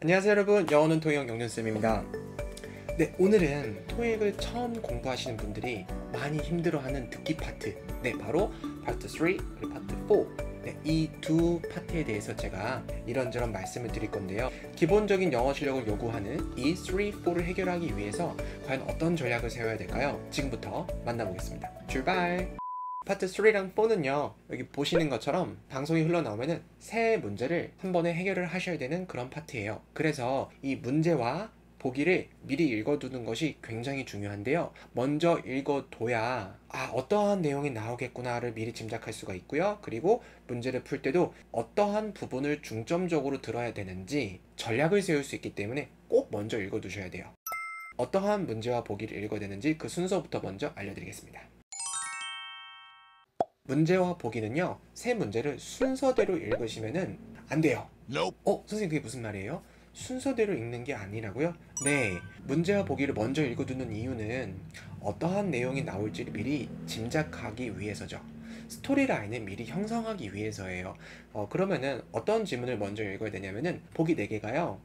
안녕하세요 여러분, 영어는 통역 영준쌤입니다. 네, 오늘은 토익을 처음 공부하시는 분들이 많이 힘들어하는 듣기 파트, 바로 파트 3 그리고 파트 4, 이 두 파트에 대해서 제가 이런저런 말씀을 드릴 건데요. 기본적인 영어 실력을 요구하는 이 3, 4를 해결하기 위해서 과연 어떤 전략을 세워야 될까요? 지금부터 만나보겠습니다. 출발! 파트 3랑 4는요, 여기 보시는 것처럼 방송이 흘러나오면은 세 문제를 한 번에 해결을 하셔야 되는 그런 파트예요. 그래서 이 문제와 보기를 미리 읽어두는 것이 굉장히 중요한데요. 먼저 읽어둬야 어떠한 내용이 나오겠구나를 미리 짐작할 수가 있고요. 그리고 문제를 풀 때도 어떠한 부분을 중점적으로 들어야 되는지 전략을 세울 수 있기 때문에 꼭 먼저 읽어두셔야 돼요. 어떠한 문제와 보기를 읽어야 되는지 그 순서부터 먼저 알려드리겠습니다. 문제와 보기는요, 세 문제를 순서대로 읽으시면은 안 돼요. Nope. 선생님 그게 무슨 말이에요? 순서대로 읽는 게 아니라고요? 네, 문제와 보기를 먼저 읽어두는 이유는 어떠한 내용이 나올지를 미리 짐작하기 위해서죠. 스토리라인을 미리 형성하기 위해서예요. 그러면은 어떤 지문을 먼저 읽어야 되냐면은 보기 4개가요.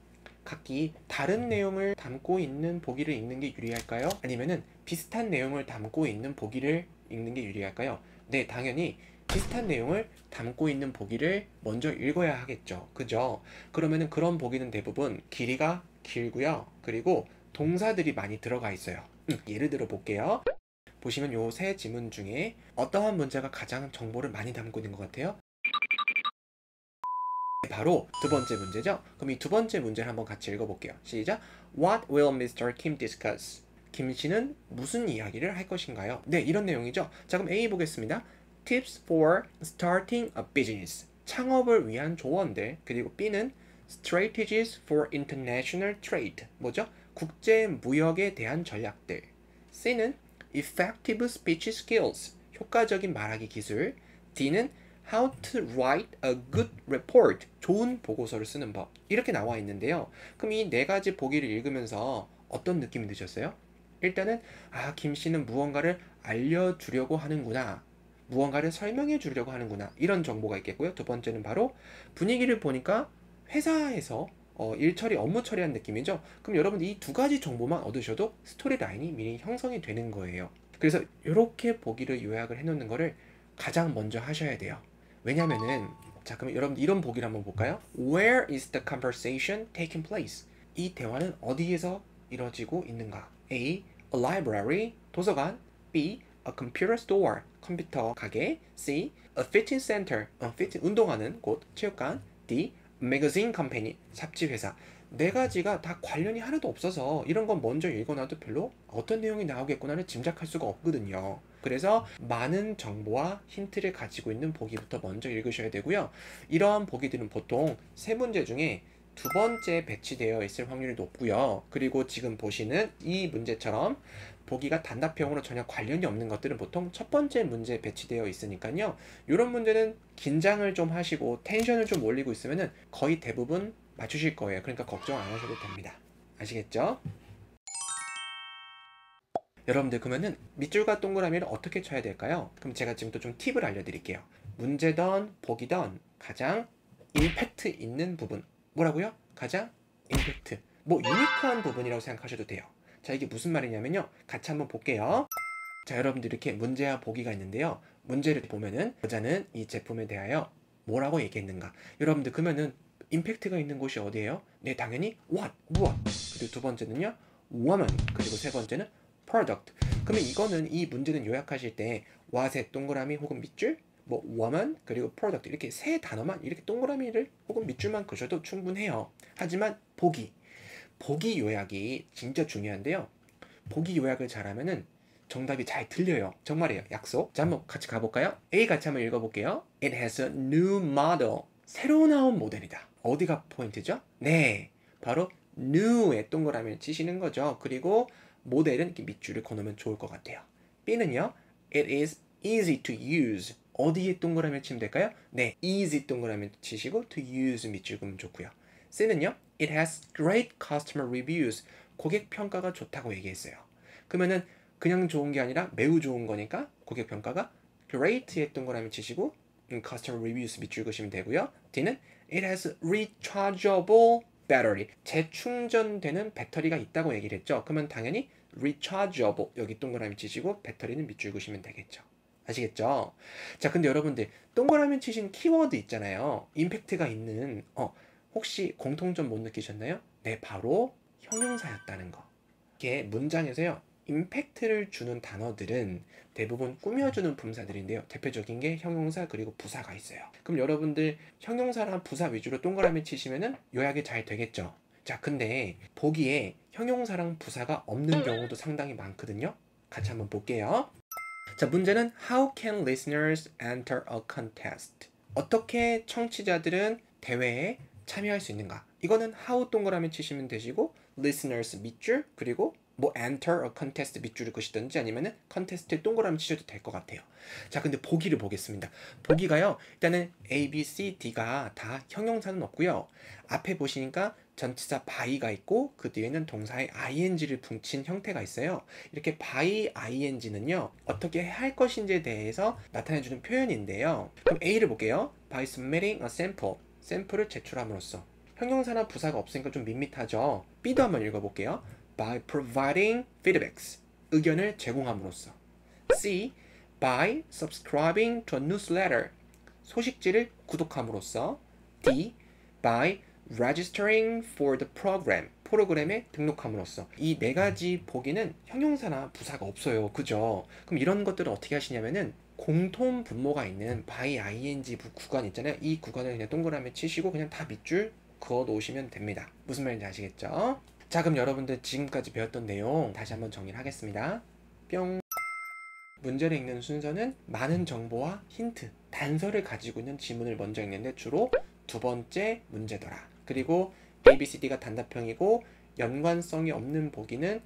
각기 다른 내용을 담고 있는 보기를 읽는 게 유리할까요? 아니면은 비슷한 내용을 담고 있는 보기를 읽는 게 유리할까요? 네, 당연히 비슷한 내용을 담고 있는 보기를 먼저 읽어야 하겠죠. 그죠? 그러면은 그런 보기는 대부분 길이가 길고요. 그리고 동사들이 많이 들어가 있어요. 예를 들어 볼게요. 보시면 요 세 지문 중에 어떠한 문제가 가장 정보를 많이 담고 있는 것 같아요? 바로 두 번째 문제죠. 그럼 이 두 번째 문제를 한번 같이 읽어볼게요. 시작. What will Mr. Kim discuss? 김 씨는 무슨 이야기를 할 것인가요? 네, 이런 내용이죠. 자, 그럼 A 보겠습니다. Tips for starting a business. 창업을 위한 조언들. 그리고 B는 Strategies for international trade. 뭐죠? 국제 무역에 대한 전략들. C는 Effective speech skills. 효과적인 말하기 기술. D는 How to write a good report. 좋은 보고서를 쓰는 법. 이렇게 나와 있는데요. 그럼 이 네 가지 보기를 읽으면서 어떤 느낌이 드셨어요? 일단은 김 씨는 무언가를 알려주려고 하는구나. 무언가를 설명해 주려고 하는구나. 이런 정보가 있겠고요. 두 번째는 바로 분위기를 보니까 회사에서 일 처리, 업무 처리한 느낌이죠. 그럼 여러분 이 두 가지 정보만 얻으셔도 스토리 라인이 미리 형성이 되는 거예요. 그래서 이렇게 보기를 요약을 해놓는 거를 가장 먼저 하셔야 돼요. 왜냐면은 자, 그럼 여러분 이런 보기를 한번 볼까요? Where is the conversation taking place? 이 대화는 어디에서 이루어지고 있는가? A. A library, 도서관. B. A computer store, 컴퓨터 가게. C. A fitness center, 운동하는 곳, 체육관. D. A magazine company, 잡지 회사. 네 가지가 다 관련이 하나도 없어서 이런 건 먼저 읽어놔도 별로 어떤 내용이 나오겠구나를 짐작할 수가 없거든요. 그래서 많은 정보와 힌트를 가지고 있는 보기부터 먼저 읽으셔야 되고요. 이러한 보기들은 보통 세 문제 중에 두 번째 배치되어 있을 확률이 높고요. 그리고 지금 보시는 이 문제처럼 보기가 단답형으로 전혀 관련이 없는 것들은 보통 첫 번째 문제에 배치되어 있으니까요. 이런 문제는 긴장을 좀 하시고 텐션을 좀 올리고 있으면 거의 대부분 맞추실 거예요. 그러니까 걱정 안 하셔도 됩니다. 아시겠죠? 여러분들 그러면은 밑줄과 동그라미를 어떻게 쳐야 될까요? 그럼 제가 지금 또 좀 팁을 알려드릴게요. 문제던 보기던 가장 임팩트 있는 부분. 뭐라고요? 가장 임팩트. 유니크한 부분이라고 생각하셔도 돼요. 자, 이게 무슨 말이냐면요. 같이 한번 볼게요. 자, 여러분들 이렇게 문제와 보기가 있는데요. 문제를 보면은 여자는 이 제품에 대하여 뭐라고 얘기했는가? 여러분들 그러면은 임팩트가 있는 곳이 어디예요? 네, 당연히 what, 무엇. 그리고 두 번째는요. woman. 그리고 세 번째는 product. 그러면 이거는 이 문제는 요약하실 때 what의 동그라미 혹은 밑줄, woman 그리고 product 이렇게 세 단어만 이렇게 동그라미를 혹은 밑줄만 그셔도 충분해요. 하지만 보기 요약이 진짜 중요한데요. 보기 요약을 잘하면은 정답이 잘 들려요. 정말이에요. 약속. 자, 한번 같이 가볼까요? A 같이 한번 읽어볼게요. It has a new model. 새로 나온 모델이다. 어디가 포인트죠? 네, 바로 new에 동그라미를 치시는 거죠. 그리고 모델은 이렇게 밑줄을 그어놓으면 좋을 것 같아요. B는요. It is easy to use. 어디에 동그라미를 치면 될까요? 네, easy 동그라미 치시고 to use 밑줄 그으면 좋고요. C는요. It has great customer reviews. 고객 평가가 좋다고 얘기했어요. 그러면은 그냥 좋은 게 아니라 매우 좋은 거니까 고객 평가가 great에 동그라미 치시고 customer reviews 밑줄 그으시면 되고요. D는 it has rechargeable battery. 재충전되는 배터리가 있다고 얘기를 했죠. 그러면 당연히 rechargeable. 여기 동그라미 치시고 배터리는 밑줄 그시면 되겠죠. 아시겠죠? 자, 근데 여러분들 동그라미 치신 키워드 있잖아요. 임팩트가 있는 혹시 공통점 못 느끼셨나요? 네, 바로 형용사였다는 거. 이게 문장에서요. 임팩트를 주는 단어들은 대부분 꾸며주는 품사들인데요. 대표적인 게 형용사 그리고 부사가 있어요. 그럼 여러분들 형용사랑 부사 위주로 동그라미 치시면은 요약이 잘 되겠죠. 자, 근데 보기에 형용사랑 부사가 없는 경우도 상당히 많거든요. 같이 한번 볼게요. 자, 문제는 How can listeners enter a contest? 어떻게 청취자들은 대회에 참여할 수 있는가? 이거는 how 동그라미 치시면 되시고 listeners 밑줄 그리고 뭐 enter a contest 밑줄을 그시든지 아니면은 contest에 동그라미 치셔도 될 것 같아요. 자, 근데 보기를 보겠습니다. 보기가요. 일단은 A, B, C, D가 다 형용사는 없고요. 앞에 보시니까 전치사 by가 있고 그 뒤에는 동사의 ing를 붙인 형태가 있어요. 이렇게 by ing는요. 어떻게 할 것인지에 대해서 나타내주는 표현인데요. 그럼 A를 볼게요. By submitting a sample. 샘플을 제출함으로써. 형용사나 부사가 없으니까 좀 밋밋하죠. B도 한번 읽어볼게요. By providing feedbacks. 의견을 제공함으로써. C. By subscribing to a newsletter. 소식지를 구독함으로써. D. By registering for the program. 프로그램에 등록함으로써. 이 네 가지 보기는 형용사나 부사가 없어요. 그죠? 그럼 이런 것들은 어떻게 하시냐면은 공통 분모가 있는 by ing 구간 있잖아요. 이 구간을 그냥 동그라미 치시고 그냥 다 밑줄 그어 놓으시면 됩니다. 무슨 말인지 아시겠죠? 자, 그럼 여러분들 지금까지 배웠던 내용 다시 한번 정리를 하겠습니다. 뿅. 문제를 읽는 순서는 많은 정보와 힌트, 단서를 가지고 있는 지문을 먼저 읽는데 주로 두 번째 문제더라. 그리고 ABCD가 단답형이고 연관성이 없는 보기는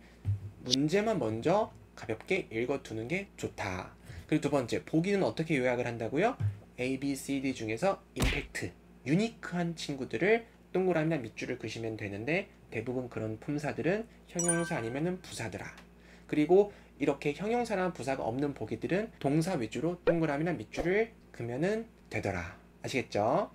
문제만 먼저 가볍게 읽어두는 게 좋다. 그리고 두 번째, 보기는 어떻게 요약을 한다고요? A, B, C, D 중에서 임팩트, 유니크한 친구들을 동그라미나 밑줄을 그시면 되는데 대부분 그런 품사들은 형용사 아니면은 부사더라. 그리고 이렇게 형용사나 부사가 없는 보기들은 동사 위주로 동그라미나 밑줄을 그면은 되더라. 아시겠죠?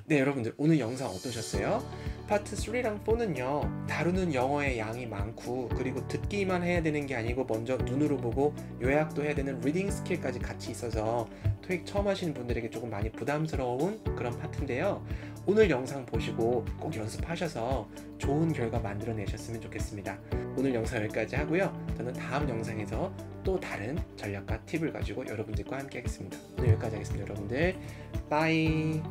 네, 여러분들 오늘 영상 어떠셨어요? 파트 3랑 4는요 다루는 영어의 양이 많고 그리고 듣기만 해야 되는 게 아니고 먼저 눈으로 보고 요약도 해야 되는 리딩 스킬까지 같이 있어서 토익 처음 하시는 분들에게 조금 많이 부담스러운 그런 파트인데요. 오늘 영상 보시고 꼭 연습하셔서 좋은 결과 만들어내셨으면 좋겠습니다. 오늘 영상 여기까지 하고요. 저는 다음 영상에서 또 다른 전략과 팁을 가지고 여러분들과 함께 하겠습니다. 오늘 여기까지 하겠습니다. 여러분들 빠이.